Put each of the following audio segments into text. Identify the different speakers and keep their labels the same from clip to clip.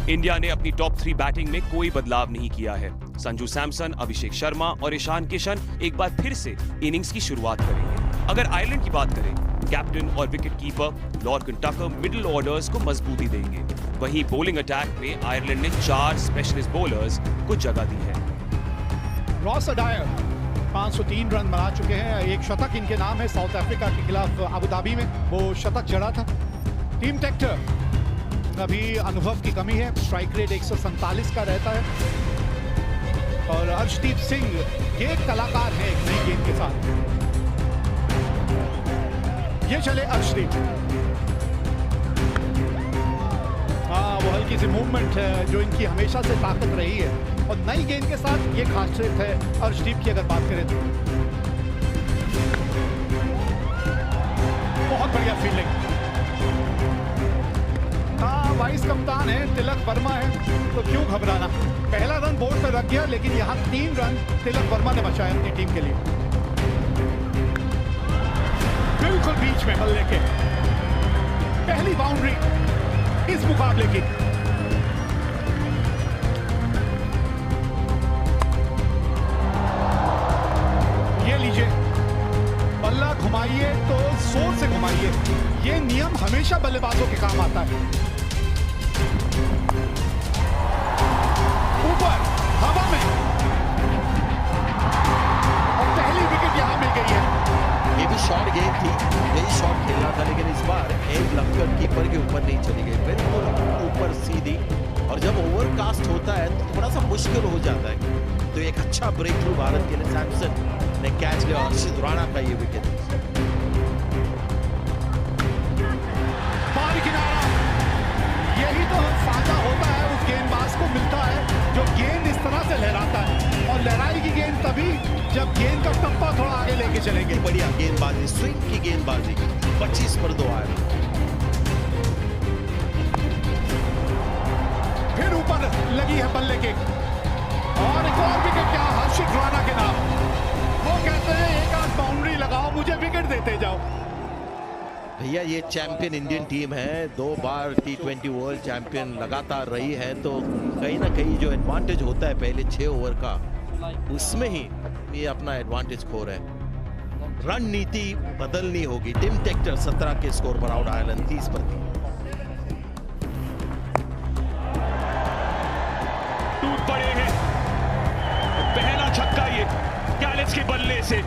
Speaker 1: India ने अपनी top 3 batting में कोई बदलाव नहीं किया है। संजू सैमसन, अभिषेक शर्मा और ईशान किशन एक बार फिर से इनिंग्स की शुरुआत करेंगे। अगर आयरलैंड की बात करें, कैप्टन और विकेट कीपर लॉर्कन टकर मिडिल ऑर्डर्स को मजबूती देंगे। वहीं बॉलिंग अटैक में आयरलैंड ने 4 स्पेशलिस्ट बॉलर्स को जगह दी है।
Speaker 2: रॉस अडायर 503 रन बना चुके हैं। एक शतक इनके नाम है साउथ अफ्रीका के खिलाफ अबू धाबी में, वो शतक जड़ा था। टीम टेक्टर अभी अनुभव की कमी है, स्ट्राइक रेट 147 का रहता है। और अर्शदीप सिंह ये एक कलाकार है एक नई गेंद के साथ। ये चले अर्शदीप, हाँ वो हल्की सी मूवमेंट है जो इनकी हमेशा से ताकत रही है। और नई गेंद के साथ ये खासियत है अर्शदीप की अगर बात करें तो। बहुत बढ़िया फील्डिंग। हाँ वाइस कप्तान है, तिलक वर्मा है, तो क्यों घबराना। पहला रन बोर्ड पर रख गया, लेकिन यहाँ 3 रन तिलक वर्मा ने बचाए अपनी टीम के लिए। बिल्कुल बीच में बल्ले के पहली बाउंड्री इस मुकाबले की। ये लीजिए, बल्ला घुमाइए तो जोर से घुमाइए, ये नियम हमेशा बल्लेबाजों के काम आता है। ऊपर हवा में और पहली विकेट यहां मिल गई है।
Speaker 3: ये भी शॉर्ट गेंद थी, यही शॉट खेलना था, लेकिन इस बार एक लंकर कीपर के ऊपर नहीं चली गई, बिल्कुल ऊपर सीधी। और जब ओवरकास्ट होता है तो थोड़ा सा मुश्किल हो जाता है। तो एक अच्छा ब्रेक थ्रू भारत के लिए सैमसन ने कैच लिया। अर्शदीप राणा का ये विकेट।
Speaker 2: पार किनारा, यही तो फायदा होता है उस गेंदबाज को मिलता है जो गेंद इस तरह से लहराता है। और लहराएगी गेंद तभी जब गेंद का टप्पा थोड़ा आगे लेके चलेंगे।
Speaker 3: बढ़िया गेंदबाजी, स्विंग की गेंदबाजी। 25 पर 2 आए।
Speaker 2: फिर ऊपर लगी है बल्ले के, और एक और विकेट क्या हर्षित राणा के नाम। वो कहते हैं एक आध बाउंड्री लगाओ, मुझे विकेट देते जाओ।
Speaker 3: भैया ये चैंपियन इंडियन टीम है, 2 बार T20 वर्ल्ड चैंपियन लगातार रही है, तो कहीं ना कहीं जो एडवांटेज होता है पहले 6 ओवर का, उसमें ही ये अपना एडवांटेज खो रहे हैं। रणनीति बदलनी होगी। टिम टेक्टर 17 के स्कोर पर आउट, आयरलैंड 30 पर 3।
Speaker 1: टूट पड़े हैं, पहला छक्का ये गैलेट्स के बल्ले से,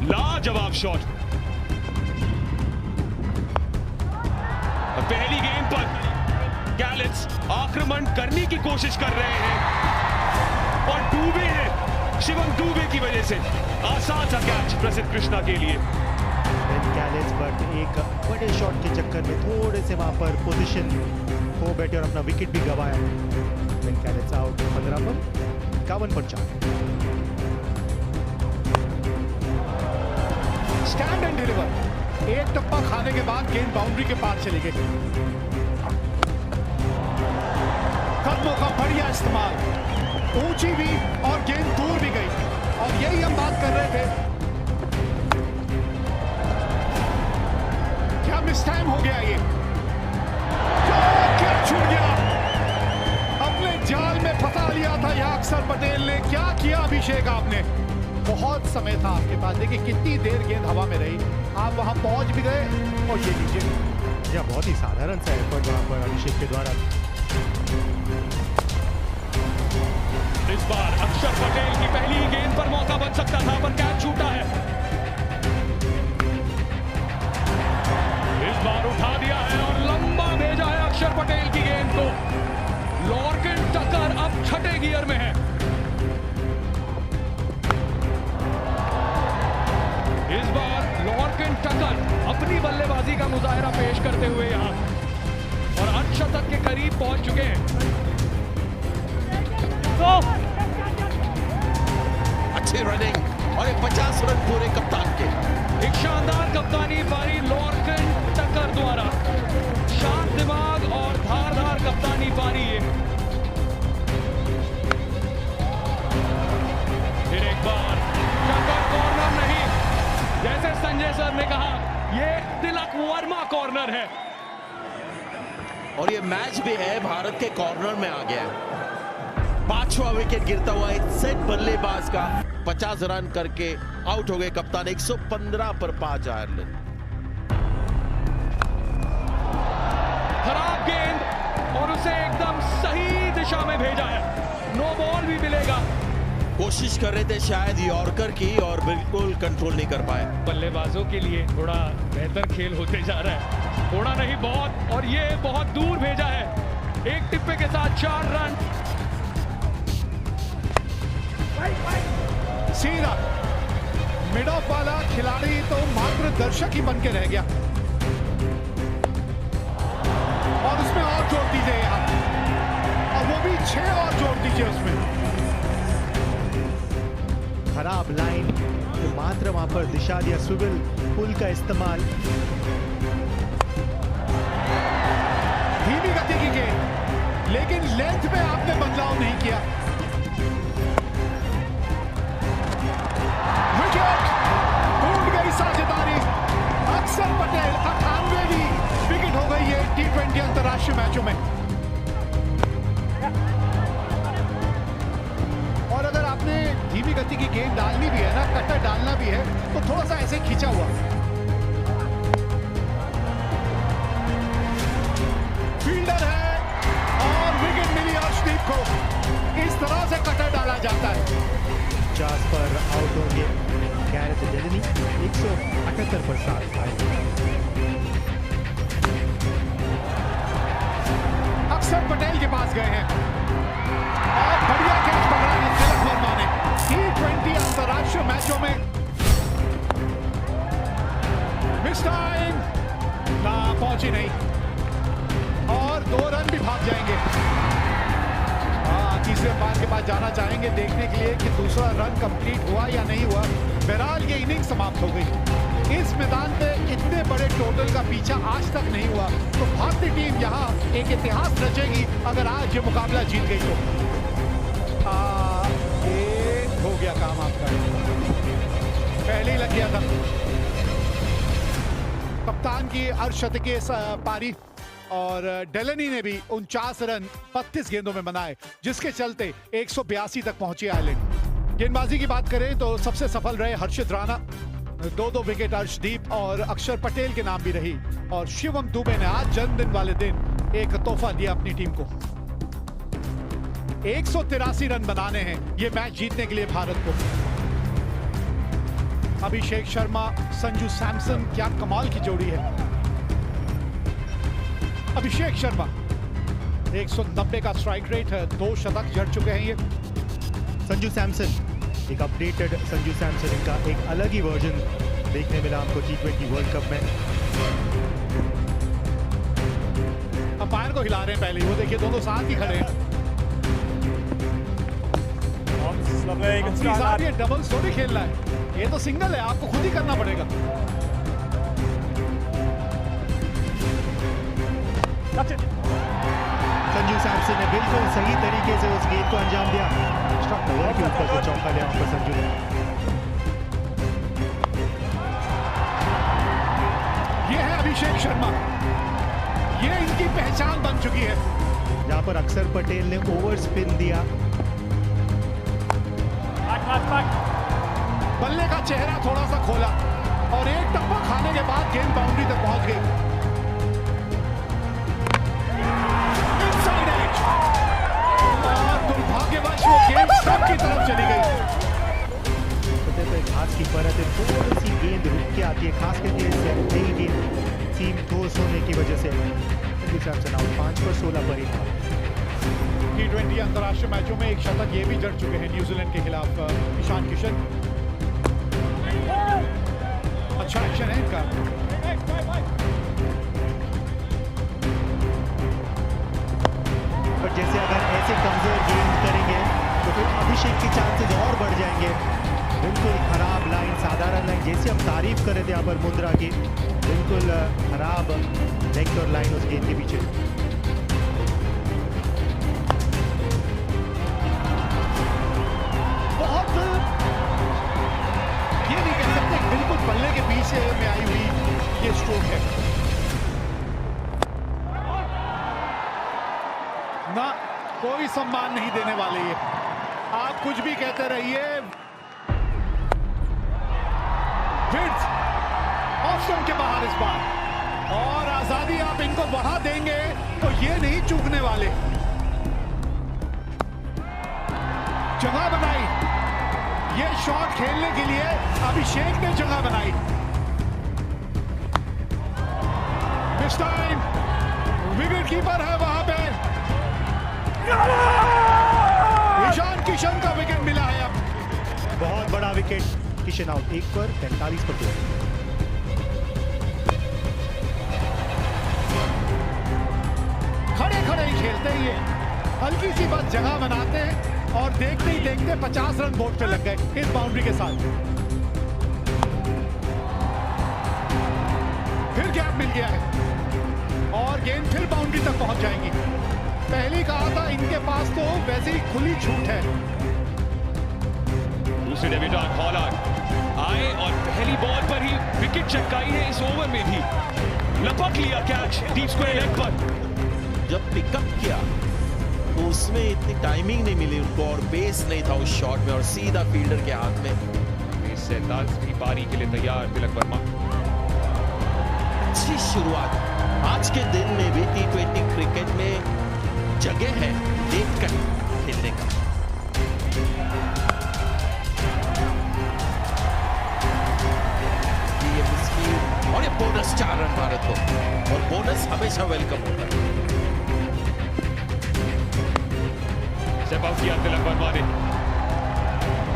Speaker 1: लाजवाब शॉट। पहली गेंद पर गैलेट्स आक्रमण करने की कोशिश कर रहे हैं और डूबे हैं शिवम दुबे की वजह से। आसान सा कैच प्रसिद्ध कृष्णा के लिए।
Speaker 4: गैलेट्स बट एक बड़े शॉट के चक्कर में थोड़े से वहां पर पोजीशन खो बैठे और अपना विकेट भी गवाया। गैलेट्स आउट 15 पर 51 पर 4।
Speaker 2: स्टैंड एंड डिलीवर, एक टप्पा खाने के बाद गेंद बाउंड्री के पार चली गई। कदमों का बढ़िया इस्तेमाल, ऊंची भी और गेंद दूर भी गई। और यही हम बात कर रहे थे, क्या मिस टाइम हो गया ये, क्या छूट गया। अपने जाल में फंसा लिया था यह अक्षर पटेल ने। क्या किया अभिषेक आपने, बहुत समय था आपके पास। देखिए कितनी देर गेंद हवा में रही, आप वहां पहुंच भी गए। और ये लीजिए,
Speaker 4: यह बहुत ही साधारण सा एफर्ट वहां पर अभिषेक के द्वारा।
Speaker 1: इस बार अक्षर पटेल की पहली गेंद पर मौका बन सकता था, पर कैच छूटा है। इस बार उठा दिया है और लंबा भेजा है अक्षर पटेल की गेंद को। लॉर्कन टकर अब 6ठे गियर में है। इस बार लॉर्कन टकर अपनी बल्लेबाजी का मुजाहरा पेश करते हुए यहां और अर्धशतक के करीब पहुंच चुके हैं।
Speaker 3: अच्छी रनिंग और 50 रन पूरे कप्तान के।
Speaker 1: एक शानदार कप्तानी पारी लॉर्कन टकर द्वारा। शांत दिमाग और धारदार कप्तानी पारी ये। फिर एक बार टकर कॉर्नर नहीं, जैसे संजय सर ने कहा, ये तिलक वर्मा कॉर्नर है।
Speaker 3: और ये मैच भी है भारत के कॉर्नर में आ गया है। 5वां विकेट गिरता हुआ एक सेट बल्लेबाज का 50 रन करके आउट हो गए कप्तान। 115 पर 5 आयरलैंड।
Speaker 5: खराब गेंद और उसे एकदम सही दिशा में भेजा है। नो बॉल भी मिलेगा।
Speaker 3: कोशिश कर रहे थे शायद यॉर्कर की और बिल्कुल कंट्रोल नहीं कर पाए।
Speaker 5: बल्लेबाजों के लिए थोड़ा बेहतर खेल होते जा रहा है। थोड़ा नहीं बहुत, और ये बहुत दूर भेजा है। एक टिप्पे के साथ 4 रन।
Speaker 2: सीधा मिड ऑफ वाला खिलाड़ी तो मात्र दर्शक ही बन के रह गया। और उसमें और जोड़ दीजिए यहाँ, और वो भी 6 और जोड़ दीजिए उसमें।
Speaker 4: खराब लाइन तो मात्र वहां पर दिशा दिया स्विवल पुल का इस्तेमाल।
Speaker 2: धीमी गति की गेंद, लेकिन लेंथ में आपने बदलाव नहीं किया। विकेट, टूट गई साझेदारी। अक्षर पटेल 98वीं विकेट हो गई है T20 अंतरराष्ट्रीय मैचों में। और अगर आपने धीमी गति की गेंद डालनी भी है ना, कटर डालना भी है, तो थोड़ा सा ऐसे खींचा हुआ। फील्डर है और विकेट मिली अर्शदीप को। इस तरह से कटर डाला जाता है।
Speaker 4: 50 पर आउट होंगे गैरेथ डेलनी। 178 पर 7 आए।
Speaker 2: अक्षर पटेल के पास गए हैं और बढ़िया कैच पकड़ा है तिलक वर्मा ने। T20 अंतरराष्ट्रीय मैचों में मिस टाइम ना पहुंची नहीं, और 2 रन भी भाग जाएंगे। तीसरे अंपायर के पास जाना चाहेंगे देखने के लिए कि दूसरा रन कंप्लीट हुआ या नहीं हुआ। बहरहाल ये इनिंग समाप्त हो गई। इस मैदान पे इतने बड़े टोटल का पीछा आज तक नहीं हुआ, तो भारतीय टीम यहाँ एक इतिहास रचेगी अगर आज ये मुकाबला जीत गई तो। ये हो गया काम आपका, पहले ही लग गया था। कप्तान की अर्धशतकीय पारी, और डेलनी ने भी 49 रन 32 गेंदों में बनाए, जिसके चलते 182 तक पहुंची आयरलैंड। गेंदबाजी की बात करें तो सबसे सफल रहे हर्षित राणा, 2 विकेट अर्शदीप और अक्षर पटेल के नाम भी रही। और शिवम दुबे ने आज जन्मदिन वाले दिन एक तोहफा दिया अपनी टीम को। 183 रन बनाने हैं ये मैच जीतने के लिए भारत को। अभिषेक शर्मा, संजू सैमसन, क्या कमाल की जोड़ी है। अभिषेक शर्मा 190 का स्ट्राइक रेट है, 2 शतक जड़ चुके हैं ये।
Speaker 4: संजू सैमसन, एक अपडेटेड संजू सैमसन, इनका एक अलग ही वर्जन देखने मिला हमको T20 वर्ल्ड कप में।
Speaker 2: अंपायर को हिला रहे हैं पहले, वो देखिए दोनों साथ ही खड़े हैं। ये डबल थोड़ी खेलना है, ये तो सिंगल है, आपको खुद ही करना पड़ेगा।
Speaker 4: संजू सैमसन ने बिल्कुल सही तरीके से उस गेंद को अंजाम दिया। ओवर के ऊपर से चौका लिया वहां पर संजू ने।
Speaker 2: ये है अभिषेक शर्मा, ये इनकी पहचान बन चुकी है।
Speaker 4: जहां पर अक्षर पटेल ने ओवर स्पिन दिया।
Speaker 2: बल्ले का चेहरा थोड़ा सा खोला और एक टप्पा खाने के बाद गेंद बाउंड्री तक पहुंच गई। इनसाइड एज, और दुर्भाग्यवश वो गेंद स्टंप की तरफ चली गई।
Speaker 4: घास की परत है, थोड़ी सी गेंद रुक के आती है, खास करके टेल गेंद सीम ठोस होने की वजह से। संजू सैमसन आउट, 5 पर 16 पर 1।
Speaker 2: T20 अंतरराष्ट्रीय मैचों में एक शतक ये भी जड़ चुके हैं न्यूजीलैंड के खिलाफ ईशान किशन। अच्छा एक्शन है इनका।
Speaker 4: पर जैसे अगर ऐसे कमजोर गेंद करेंगे तो फिर अभिषेक के चांसेस और बढ़ जाएंगे। बिल्कुल खराब लाइन, साधारण लाइन, जैसे हम तारीफ कर रहे थे यहाँ पर मुंद्रा की, बिल्कुल खराब लेग और लाइन उस गेंद के पीछे।
Speaker 2: बहुत ये नहीं कह सकते, बिल्कुल बल्ले के पीछे में आई हुई ये स्ट्रोक है। ना, कोई सम्मान नहीं देने वाले ये। आप कुछ भी कहते रहिए। विड्स ऑफ स्टंप के बाहर इस बार, और आजादी आप इनको बढ़ा देंगे तो ये नहीं चूकने वाले। जगह बनाई, ये शॉट खेलने के लिए अभिषेक ने जगह बनाई। दिस टाइम विकेट कीपर है वहां पे। ईशान किशन का विकेट मिला है अब।
Speaker 4: बहुत बड़ा विकेट, किशन आउट 1 पर 43 पर 2।
Speaker 2: खड़े खड़े ही खेलते ही ये, हल्की सी बस जगह बनाते हैं और देखते ही देखते 50 रन बोर्ड पे लग गए इस बाउंड्री के साथ। फिर गैप मिल गया है और गेंद फिर बाउंड्री तक पहुंच जाएंगी। पहले कहा था इनके पास तो वैसे ही खुली छूट है।
Speaker 5: दूसरे डेब्यूटेंट हॉलैंड आए और पहली बॉल पर ही विकेट चटकाई है। इस ओवर में भी लपक लिया कैच डीप स्क्वायर लेग पर।
Speaker 3: जब पिकअप किया तो उसमें इतनी टाइमिंग नहीं मिली उनको और बेस नहीं था उस शॉट में और सीधा फील्डर के हाथ में।
Speaker 5: इससे 10वीं पारी के लिए तैयार तिलक वर्मा।
Speaker 3: अच्छी शुरुआत। आज के दिन में भी T20 क्रिकेट में जगह है देखकर खेलने का। और ये बोनस 4 रन भारत को, और बोनस हमेशा वेलकम होता है।
Speaker 5: स्टेप आउट किया तिलक वर्मा ने।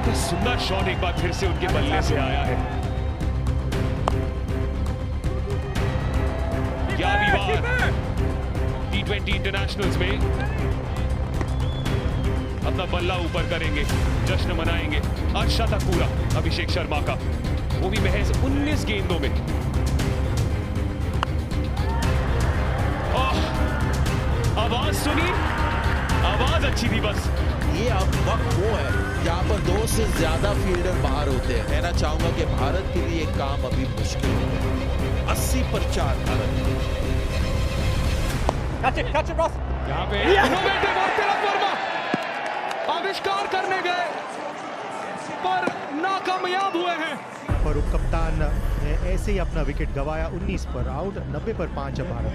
Speaker 5: तो सुंदर शॉट एक बार फिर से उनके बल्ले से आया है। क्या विवाद T20 इंटरनेशनल्स में अपना बल्ला ऊपर करेंगे, जश्न मनाएंगे। अर्धशतक पूरा अभिषेक शर्मा का, वो भी महज 19 गेंदों में। आवाज सुनी, आवाज अच्छी थी बस।
Speaker 3: ये अब वक्त वो है जहां पर 2 से ज्यादा फील्डर बाहर होते हैं। कहना चाहूंगा कि भारत के लिए काम अभी मुश्किल है। 80 पर 4 भारत।
Speaker 5: यहाँ पे इनोवेटिव और तिलक वर्मा आविष्कार करने गए पर नाकामयाब हुए हैं।
Speaker 4: पर उप कप्तान ने ऐसे ही अपना विकेट गवाया। 19 पर आउट, 90 पर 5 भारत।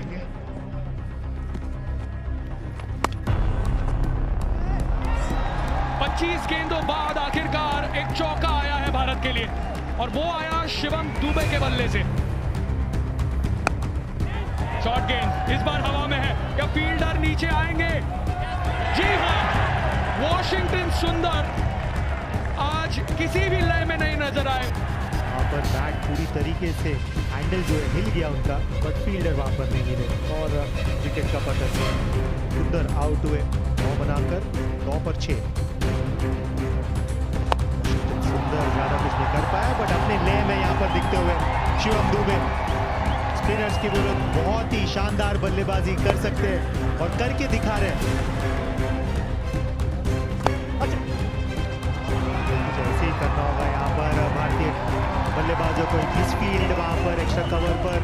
Speaker 5: 25 गेंदों बाद आखिरकार एक चौका आया है भारत के लिए और वो आया शिवम दुबे के बल्ले से। शॉर्ट गेंद इस बार हवा में है, या फील्डर नीचे आएंगे? जी हाँ, वॉशिंगटन सुंदर आज किसी भी लय में नहीं नजर आए।
Speaker 4: वहां पर बैट पूरी तरीके से हैंडल जो है हिल गया उनका, बट फील्डर वहां पर नहीं गिरे और विकेट का पतन। सुंदर आउट हुए 9 बनाकर 9 पर 6। सुंदर ज्यादा कुछ नहीं कर पाया, बट अपने लय में यहाँ पर दिखते हुए शिवम दुबे स्पिनर्स की विरुद्ध बहुत ही शानदार बल्लेबाजी कर सकते हैं और करके दिखा रहे हैं। जैसे ही करना होगा यहाँ पर भारतीय बल्लेबाजों को। इस फील्ड वहां पर एक्स्ट्रा कवर पर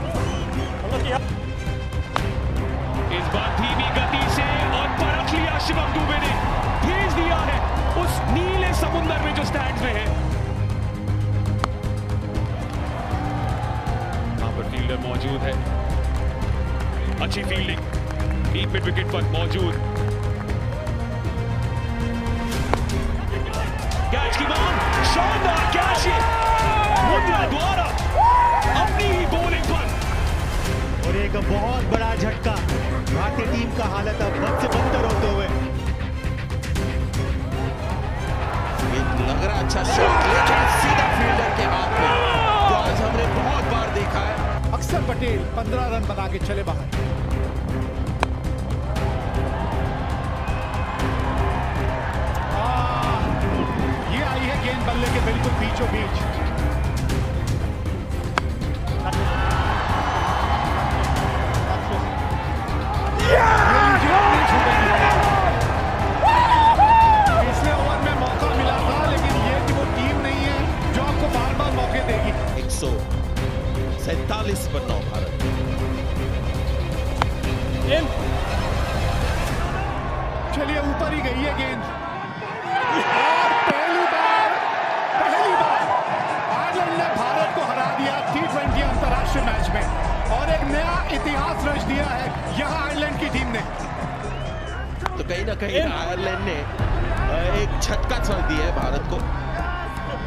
Speaker 5: इस बार धीमी गति से और परख लिया शिवम दुबे ने, भेज दिया है उस नीले समुंदर में जो स्टैंड्स में है। यहां पर फील्डर मौजूद है, अच्छी फील्डिंग, डीप मिड विकेट पर मौजूद। कैच की बॉल, शानदार कैच मुद्रा द्वारा अपनी ही बॉलिंग पर।
Speaker 4: और एक बहुत बड़ा झटका। भारतीय टीम का हालत अब बद से बदतर होते हुए।
Speaker 3: ये लग रहा अच्छा शॉट, लेकिन सीधा फील्डर के हाथ में, जो आज हमने बहुत बार देखा है।
Speaker 2: अक्षर पटेल 15 रन बना के चले बाहर। ये आई है गेंद बल्ले के बिल्कुल बीचों बीच। पिछले ओवर में मौका मिला था, लेकिन ये कि वो टीम नहीं है जो आपको बार बार मौके देगी।
Speaker 3: 147 पर 9 भारत।
Speaker 2: चलिए ऊपर ही गई है गेंद और पहली बार आयरलैंड ने भारत को हरा दिया T20 अंतरराष्ट्रीय मैच में और एक नया इतिहास रच दिया है यहाँ आयरलैंड की टीम ने।
Speaker 3: तो कहीं ना कहीं आयरलैंड ने एक झटका छोड़ दिया है भारत को,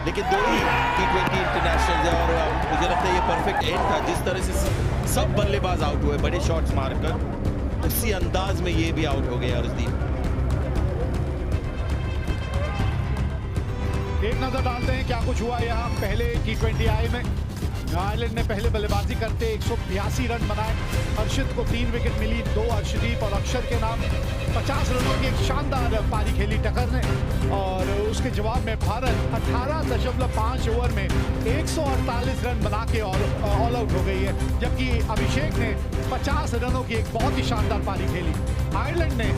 Speaker 3: लेकिन दो ही T20 इंटरनेशनल है और मुझे लगता है ये परफेक्ट एंड था। जिस तरह से सब बल्लेबाज आउट हुए बड़े शॉट्स मारकर, उसी अंदाज में ये भी आउट हो गए अर्शदीप।
Speaker 2: एक नजर डालते हैं क्या कुछ हुआ यहाँ पहले T20 आई में। आयरलैंड ने पहले बल्लेबाजी करते 182 रन बनाए। हर्षित को 3 विकेट मिली, 2 अर्शदीप और अक्षर के नाम। 50 रनों की एक शानदार पारी खेली टकर ने और उसके जवाब में भारत 18.5 ओवर में 148 रन बना के ऑल आउट हो गई है, जबकि अभिषेक ने 50 रनों की एक बहुत ही शानदार पारी खेली। आयरलैंड ने